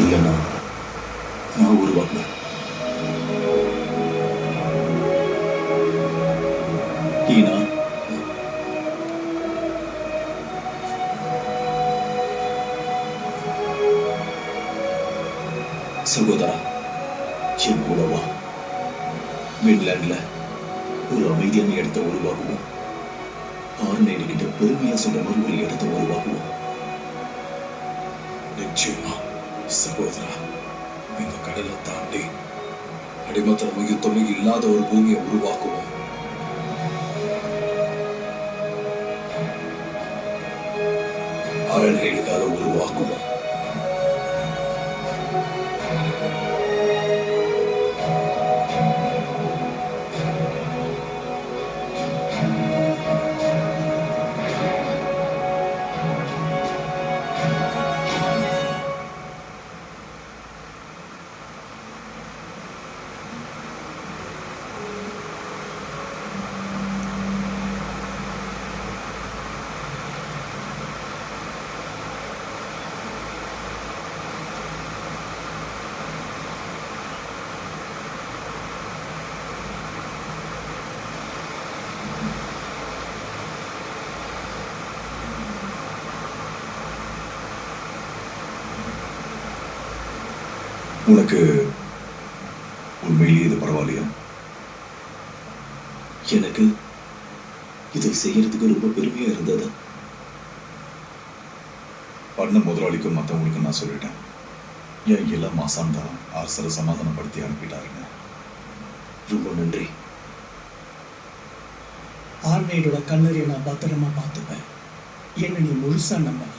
இல்லைன்னா நான் உருவாக்கல. ஈனா, சகோதரா, என் கூட வா. வின்லாண்ட்ல ஒரு அமைதியான இடத்தை உருவாக்குவோம். ஆர்னேடு கிட்ட பெருமையா சொல்ற மாதிரி ஒரு இடத்தை உருவாக்குவோம். நிச்சயமா சகோதரா, இந்த கடலை தாண்டி அடிமத்தனமும் யுத்தமும் இல்லாத ஒரு பூமியை உருவாக்குவோம். அரண்களுக்காக உருவாக்குவோம். உனக்கு உண்மையிலேயே இது பரவாயில்லையா? எனக்கு இதை செய்யறதுக்கு ரொம்ப பெருமையா இருந்தது. பண்ண முதலாளிக்கும் மற்றவங்களுக்கும் நான் சொல்லிட்டேன், என் எல்லா மாசம் தான் அரசரை சமாதானப்படுத்தி அனுப்பிட்டாருங்க. ரொம்ப நன்றி. ஆர்னேடோட கல்லறையை நான் பத்திரமா பார்த்துப்பேன். என்ன நீ முழுசா நம்பலாம்.